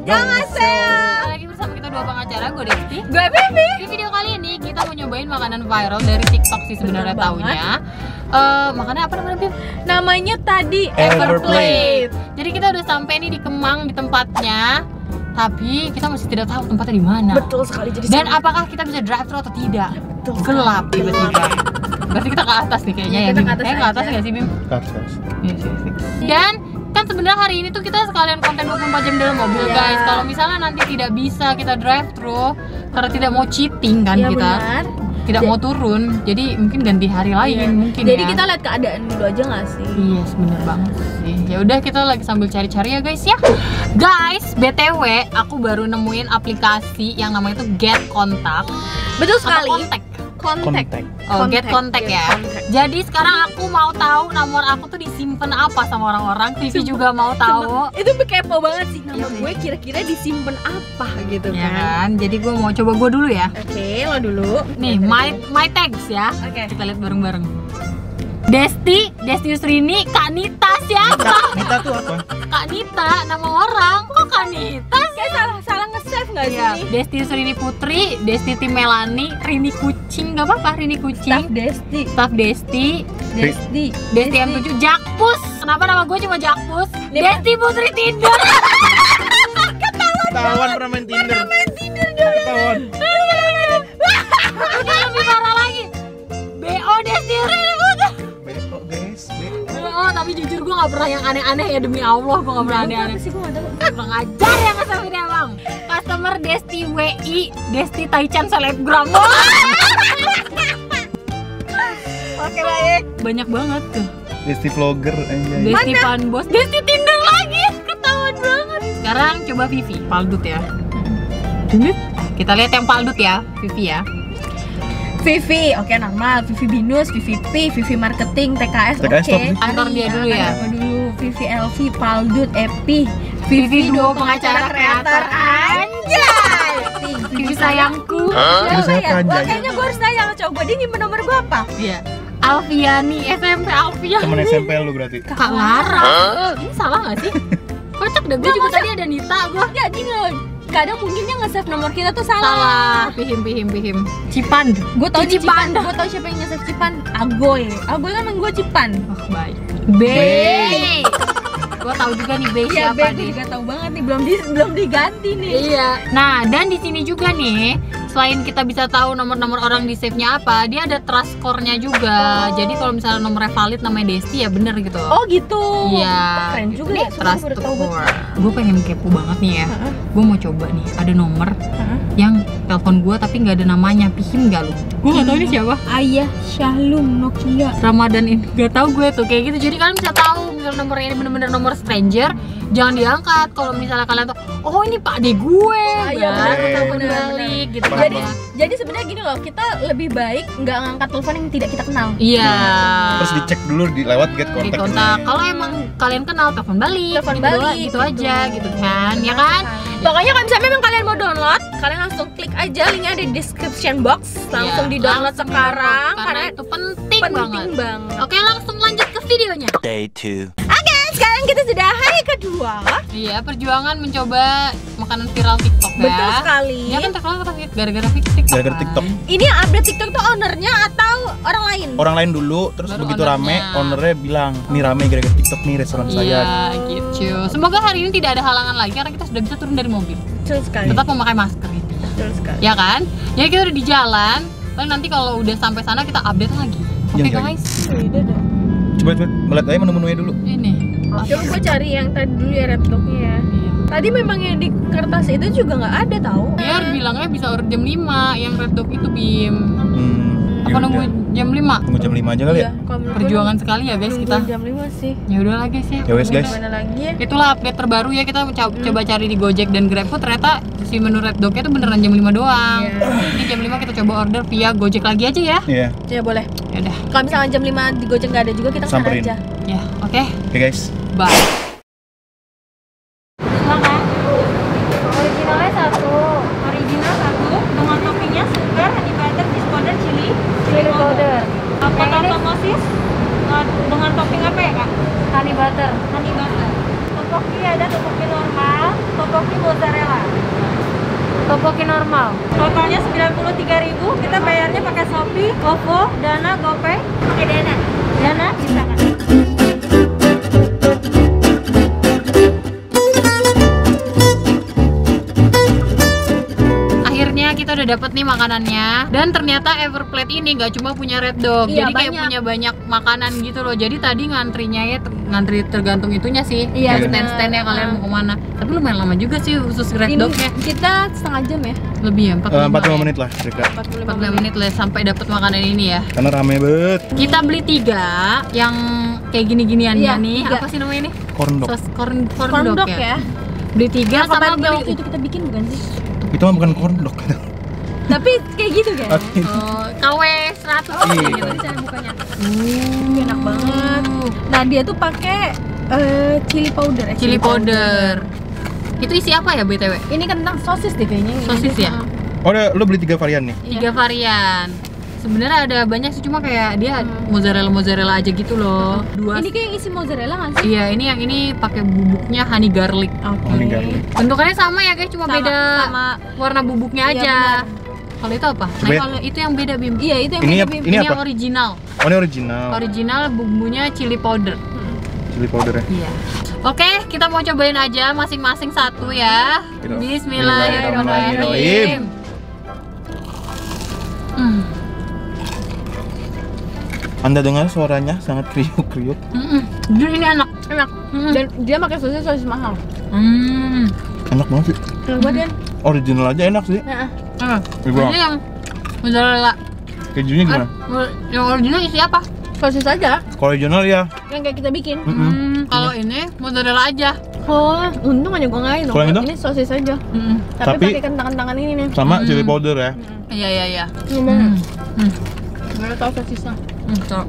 Annyeonghaseyo. Lagi bersama kita dua pengacara, gue Desti, Gue Vivi. Di video kali ini kita mau nyobain makanan viral dari TikTok sih sebenarnya taunya. Makannya apa namanya, Bim? Namanya tadi Everplate. Jadi kita udah sampai nih di Kemang, di tempatnya. Tapi kita masih tidak tahu tempatnya di mana. Betul sekali. Jadi Dan apakah kita bisa drive thru atau tidak? Gelap tiba-tiba. Berarti kita ke atas nih kayaknya ya, Kita Bim. ke atas Ke atas aja. nggak sih, Bim? Karsos. Iya sih. Dan kan sebenarnya hari ini tuh kita sekalian konten 24 jam dalam mobil, Iya. guys. Kalau misalnya nanti tidak bisa kita drive thru karena tidak mau cheating kan Iya, kita. benar. Tidak mau turun. Jadi mungkin ganti hari lain Iya. mungkin Jadi ya. kita lihat keadaan dulu aja nggak sih? Yes, bener banget sih. Ya udah kita lagi sambil cari-cari ya guys ya. Guys, BTW aku baru nemuin aplikasi yang namanya itu Get Contact. Betul Atau sekali. Contact. Kontak. Oh, Get Contact ya. Jadi sekarang aku mau tahu nomor aku tuh disimpan apa sama orang-orang. Vivi juga mau tahu. Itu kepo banget sih, nama Iya sih. gue kira-kira disimpan apa gitu Ya kan? kan? Jadi gue mau coba gue dulu ya. Oke, lo dulu. Nih, my tags ya. Oke. Kita lihat bareng-bareng. Desti Yusrini, Kak Nita siapa? Nita tuh apa? Kak Nita, nama orang. Kok Kak Nita sih? Kayak salah nge-save nggak Iya, sih? Desti Yusrini Putri, Desti Melani, Rini Kucing, gak apa-apa Rini Staff Kucing, Desti. Staff Desti, Desti M7, Jakpus. Kenapa nama gue cuma Jakpus? Desti Putri Tinder. Ketahuan pernah main Tinder. Ketahuan. Udah lebih parah lagi. BO Desti Yusrini Putri. Beko guys. Oh, tapi jujur gue gak pernah yang aneh-aneh ya, demi Allah gue gak pernah aneh-aneh. Apa sih, gue nggak tahu. Kurang ajar ya nge-save ini abang. Customer Desti WI, Desti Taichan Selebgram. Oke, baik. Banyak banget tuh. Desti vlogger anjay. Desti Fanbos, Desti Tinder lagi. Ketahuan banget. Sekarang coba Vivi, Paldut ya. Kita lihat yang Paldut ya, Vivi ya. Vivi, oke normal. Vivi Binus, Vivi P, Vivi Marketing, TKS, TKS oke. top nih. Kantor dia dulu ya. Kantor dulu. Vivi LV, Paldut, Epi, Vivi duo pengacara kreator anjay. Vivi sayangku. Itu saya ya? Wah, panjang. kayaknya gue harus tanya coba dia nyimpen nomor gue apa? Iya. Alfiani, SMP Alfiani. Temen SMP lu berarti. Kak Lara. Ini salah gak sih? Kocak deh, gue juga tadi ada Nita gue. Ya gini loh, kadang mungkinnya nge-save nomor kita tuh salah. Salah, pihim. Cipan. Gue tau Cipan. Cipan, gue tau siapa yang nge-save Cipan. Agoy kan emang gue Cipan. Oh, baik. B. Gue tahu juga nih B Iya, siapa gue nih. juga tahu banget nih, belum diganti nih. Iya. Nah, dan di sini juga nih, selain kita bisa tahu nomor-nomor orang di save-nya apa, dia ada trust score-nya juga. Jadi kalau misalnya nomornya valid namanya Desti ya bener gitu. Oh gitu. Iya. Keren juga Ini ya. trust score. Gue pengen kepo banget nih ya. Gue mau coba nih, ada nomor yang telepon gue tapi nggak ada namanya. Pihim nggak lu? Gue nggak tahu ini siapa. Ayah Shalom Nokia. Ramadan ini nggak tahu gue tuh kayak gitu. Jadi kalian bisa tahu misalnya nomornya ini bener-bener nomor stranger, jangan diangkat. Kalau misalnya kalian tuh, oh ini Pak De gue, Iya, telepon benar, balik gitu. Jadi kan. jadi sebenarnya gini loh, kita lebih baik nggak ngangkat telepon yang tidak kita kenal. Iya. Terus dicek dulu di lewat get Di contact. kontak. Kalau emang kalian kenal, telepon balik. Telepon Gitu balik, gitu gitu. aja gitu kan, ya kan? Pokoknya kalau misalnya memang kalian mau download, kalian langsung klik aja linknya ada di description box, langsung Iya, di download langsung sekarang di-download, karena itu penting banget. banget. Oke, langsung lanjut ke videonya. Day 2. Oke, sekarang kita sudah hari kedua. Iya, perjuangan mencoba makanan viral TikTok ya. Betul sekali. Ya kan terkenal gara-gara TikTok. Gara-gara TikTok. Ini yang update TikTok tuh ownernya atau orang lain? Orang lain dulu, terus Baru begitu ownernya. rame, ownernya bilang, "Nih rame gara-gara TikTok nih restoran saya." Iya, gitu. Semoga hari ini tidak ada halangan lagi karena kita sudah bisa turun dari mobil. Betul sekali. Tetap memakai masker gitu. Betul sekali. Ya kan? Jadi kita udah di jalan. Lalu nanti kalau udah sampai sana kita update lagi. Oke Iya, iya. guys. Coba melihat aja menu-menunya dulu. Ini. Coba gue cari yang tadi dulu ya, red dognya ya. Iya. Tadi memang yang di kertas itu juga nggak ada tahu. Dia bilangnya bisa order jam 5 yang red dog itu Bim. Apa Yaudah. nunggu jam 5? Tunggu jam 5 aja kali ya? Kalau menurut Perjuangan sekali ya guys gue kita. jam 5 sih. Ya udah lah guys ya. Ya wes guys. Gimana lagi ya? Itulah update terbaru ya, kita coba cari di Gojek dan GrabFood, ternyata si menu red dognya itu beneran jam 5 doang. Iya. Jadi jam 5 kita coba order via Gojek lagi aja ya. Iya. Ya boleh. Ya udah. Kalau misalnya jam 5 di Gojek nggak ada juga, kita kesana Samperin. aja. Ya, oke. Oke guys. Bye. Silakan. Originalnya 1. Original 1 dengan toppingnya sugar, honey butter, cheese powder, chili powder. Apa tomosis dengan topping apa ya, Kak? Honey butter. topoki, ada topoki normal, topoki mozzarella. Topoki normal. Totalnya 93.000, kita bayarnya pakai Shopee, OVO, Dana, GoPay. Pakai Dana. Dana bisa kan? Akhirnya kita udah dapet nih makanannya. Dan ternyata Everplate ini nggak cuma punya Red Dog, Iya, jadi kayak banyak. punya banyak makanan gitu loh. Jadi tadi ngantrinya ya ngantri tergantung itunya sih. Iya, Kayak bener. stand-standnya kalian mau kemana. Tapi lumayan lama juga sih khusus Red Ini Dognya. kita setengah jam ya? Lebih ya, 45 ya? menit lah kira-kira. 45 menit lah sampai dapet makanan ini ya. Karena rame banget. Kita beli 3 yang kayak gini-giniannya Iya, nih. 3. Apa sih namanya ini? Corn dog. Sos corn Corn dog dog ya. ya? Beli 3 sama Kemarin beli waktu itu kita bikin bukan sih? Itu mah bukan corn dog. Tapi kayak gitu kan? KW 100 Iya. gitu. Tadi cara bukanya. Enak banget. Nah dia tuh pakai chili powder. Chili powder. Itu isi apa ya BTW? Ini kentang sosis deh kayaknya. Sosis ya? Oh, lo beli 3 varian nih. 3 varian. Sebenarnya ada banyak sih, cuma kayak dia mozzarella aja gitu loh. 2. Ini kayak isi mozzarella nggak sih? Iya, ini yang ini pakai bubuknya honey garlic. Oke. Honey garlic. Bentukannya sama ya guys, cuma Sama- beda sama. warna bubuknya Iya, aja. benar. Kalau itu apa? Nah, Coba ya. kalau itu yang beda Bim. Iya itu yang Ini beda, apa? Bim. Ini yang apa? original. Oh, ini original. Original bumbunya chili powder. Chili powder ya. Iya. Oke, kita mau cobain aja masing-masing satu ya. Bismillahirrahmanirrahim. Hmm. Anda dengar suaranya sangat kriuk-kriuk. Jujur ini enak. Enak. Dan dia pakai sosis mahal. Enak banget sih. Enak banget kan? Original aja enak sih. Nah, Ini Ini yang mozzarella. kejunya gimana? Yang original isi apa? sosis aja Kalau original ya. yang kayak kita bikin. Kalau ini mozzarella aja. Oh, untung aja gua nggak Kalau yang itu? Ini sosis aja. Tapi Tapi- pakai kentang-kentangan ini nih. Sama chili powder ya. Iya. Gimana? Baru tahu sosisnya. Tuh.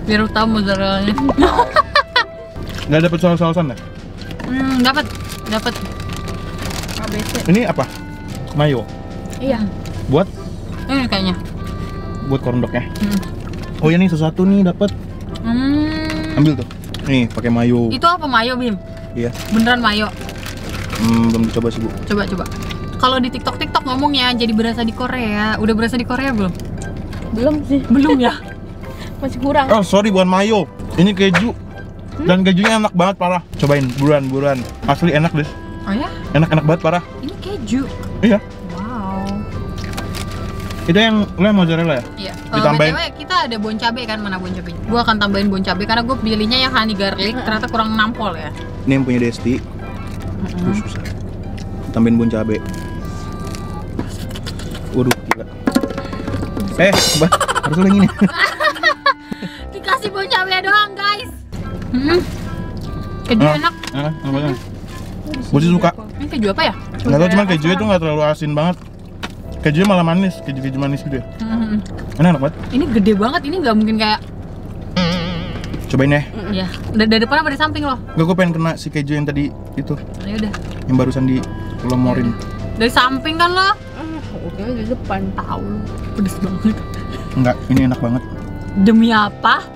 Biar tahu mozzarellanya. Nggak dapet saus-sausan ya? Dapat. ABC. Ini apa? Mayo. Iya. Buat Ini kayaknya. corn dog ya. Oh ya nih sesuatu nih dapat. Ambil tuh. Nih pakai mayo. Itu apa mayo Bim? Iya. Beneran mayo. Belum dicoba sih Bu. Coba. Kalau di TikTok ngomongnya jadi berasa di Korea. Udah berasa di Korea belum? Belum sih. Belum ya? Masih kurang. Oh sorry bukan mayo. Ini keju. Dan kejunya enak banget parah. Cobain buruan. Asli enak deh. Oh ya? Enak banget parah. Ini keju. Iya. Wow. Itu yang mozzarella ya? Iya. Ditambahin. BTW kita ada bon cabe kan, mana bon cabe? Gua akan tambahin bon cabe karena gue pilihnya yang honey garlic, ternyata kurang nampol ya. Ini yang punya Desti. Susah. Tambahin bon cabe. Waduh, gila. Mbak, harus yang ini. Dikasih bon cabe doang, guys. Keju enak. Enak banget. Gue sih suka. Ini keju apa ya? Nggak tau, cuman kejunya tuh nggak terlalu asin banget. Kejunya malah manis, keju manis gitu ya. Enak banget. Ini gede banget, ini nggak mungkin kayak. Cobain ya. Ya, dari depan apa dari samping loh? Nggak, gue pengen kena si keju yang tadi itu, Ya udah. yang barusan di lemorin. Dari samping kan lo? Oke, di depan. Tahu. Pedes banget. Enggak, ini enak banget. Demi apa?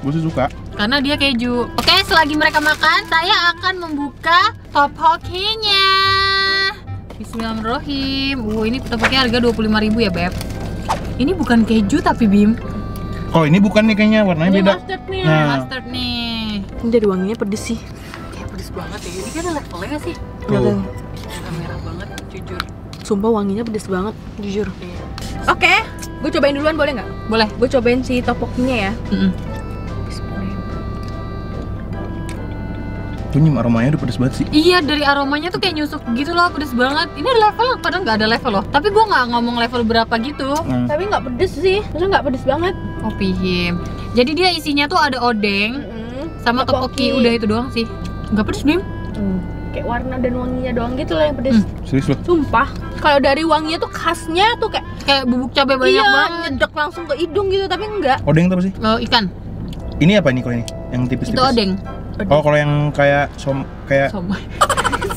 Gue sih suka. Karena dia keju. Oke, selagi mereka makan, saya akan membuka tteokbokkinya. Bismillahirrahmanirrahim. Ini tteokbokki harga 25.000 ya, Beb. Ini bukan keju tapi Bim. Oh ini bukan nih kayaknya, warnanya Ini beda. mustard nih. Nah. Mustard nih. Ini dari wanginya pedes sih. Kayak pedes banget ya. Ini kan ada levelnya nggak sih? Nggak tahu. Agak merah banget, jujur. Sumpah wanginya pedes banget, jujur. Oke, gue cobain duluan boleh nggak? Boleh. Gue cobain si tteokbokkinya ya. Bunyi aromanya udah pedes banget sih. Iya, dari aromanya tuh kayak nyusuk gitu loh, pedes banget. Ini level, padahal nggak ada level loh. Tapi gue nggak ngomong level berapa gitu. Tapi nggak pedes sih, maksudnya nggak pedes banget. Oh pihim. Jadi dia isinya tuh ada odeng sama tteokbokki. Udah itu doang sih. Nggak pedes Bim. Kayak warna dan wanginya doang gitu loh yang pedes. Serius loh. Sumpah, kalau dari wanginya tuh khasnya tuh Kayak bubuk cabai banyak iya, banget. nyedek langsung ke hidung gitu, tapi enggak. Odeng itu apa sih? Oh, ikan. Ini apa ini kalau ini? Yang tipis-tipis. Itu odeng. Oh kalau yang kayak kayak Somai.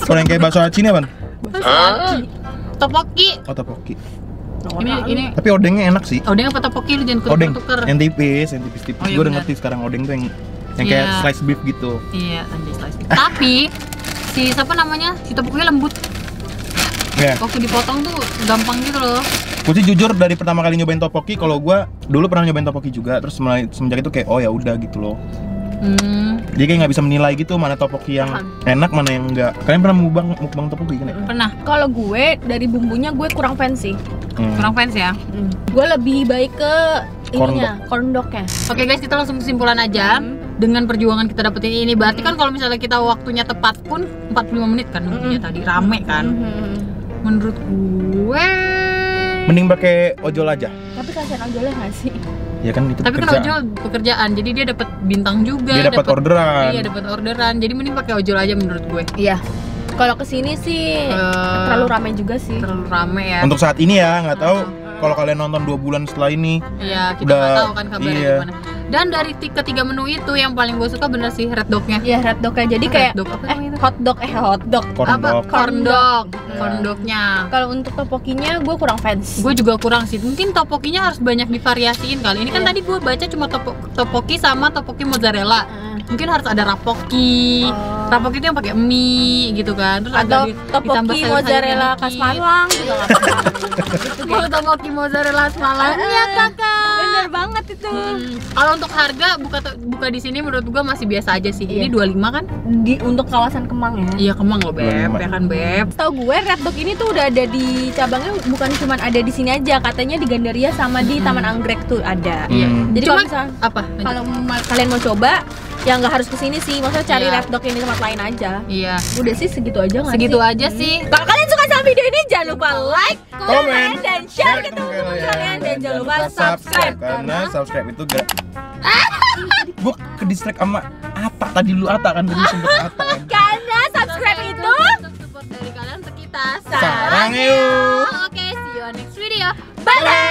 kalau yang kayak bakso aci ini apa? Tteokbokki. Oh tteokbokki. Ini Tapi odengnya enak sih. odeng apa tteokbokki lu jangan Odeng tuker. yang tipis-tipis. Oh, iya Gue udah benar. ngerti sekarang odeng tuh yang Yang kayak Iya. slice beef gitu. Iya, anjay slice beef. Tapi si siapa namanya? Si topoknya lembut. Ya. Waktu dipotong tuh gampang gitu loh. Gue sih jujur dari pertama kali nyobain topoki, kalau gue dulu pernah nyobain topoki juga, terus mulai semenjak itu kayak oh ya udah gitu loh. Jadi kayak nggak bisa menilai gitu mana topoki yang enak, mana yang enggak. Kalian pernah mukbang topoki kan ya? Pernah. Kalau gue dari bumbunya gue kurang fans sih. Kurang fans ya. Gue lebih baik ke ininya, corn dog-nya. Oke guys, kita langsung kesimpulan aja. Dengan perjuangan kita dapetin ini, berarti kan kalau misalnya kita waktunya tepat pun 45 menit kan nunggunya tadi, rame kan. Menurut gue Mending pakai ojol aja. Tapi kasihan ojolnya nggak sih? Ya kan itu tapi kan pekerjaan. ojol pekerjaan, jadi dia dapat bintang juga. Dia dapat orderan. Iya, dapat orderan. Jadi mending pakai ojol aja menurut gue. Iya. Kalau kesini sih terlalu ramai juga sih. Terlalu rame ya. Untuk saat ini ya, nggak tahu kalau kalian nonton 2 bulan setelah ini. Iya, kita udah, nggak tahu kan kabarnya iya. gimana. Dan dari ketiga menu itu yang paling gue suka bener sih red dog-nya. Iya, red dog-nya. Jadi Red kayak dog apa namanya itu? hot dog. Corn Apa? dog. Corn dog. Iya. Corn dog-nya. Kalau untuk topokinya gue kurang fans. Gue juga kurang sih. Mungkin topokinya harus banyak divariasiin kali. Ini kan Iya. tadi gue baca cuma topoki sama topoki mozzarella. Mungkin harus ada rapoki. Rapoki itu yang pakai mie gitu kan. Terus Atau ditambah topoki sayur-sayurnya mozzarella dikit. khas Malang juga nggak apa-apa. Mau topoki mozzarella Malamnya kakak. Bener banget itu. Kalau untuk harga buka di sini menurut gua masih biasa aja sih. Ini 25 kan? Untuk kawasan Kemang ya. Iya, Kemang loh Beb, 25. ya kan Beb. Tahu gue red dog ini tuh udah ada di cabangnya, bukan cuma ada di sini aja, katanya di Gandaria sama di Taman Anggrek tuh ada. Iya. Jadi Cuma kalau misal apa? Lanjut. kalau kalian mau coba, ya nggak harus kesini sih, maksudnya cari Iya. red dog yang di tempat lain aja. Iya. Udah sih segitu aja nggak Segitu sih? aja sih. Kalau kalian suka sama video ini jangan lupa like, Komen, komen, dan share ke teman-teman kalian, dan jangan lupa subscribe karena subscribe itu gak. Gue ke distract sama Ata tadi, lu Ata kan tadi sempet Ata kan. karena subscribe itu Support dari kalian untuk kita. Sarang yuk. Oke, see you on next video. bye.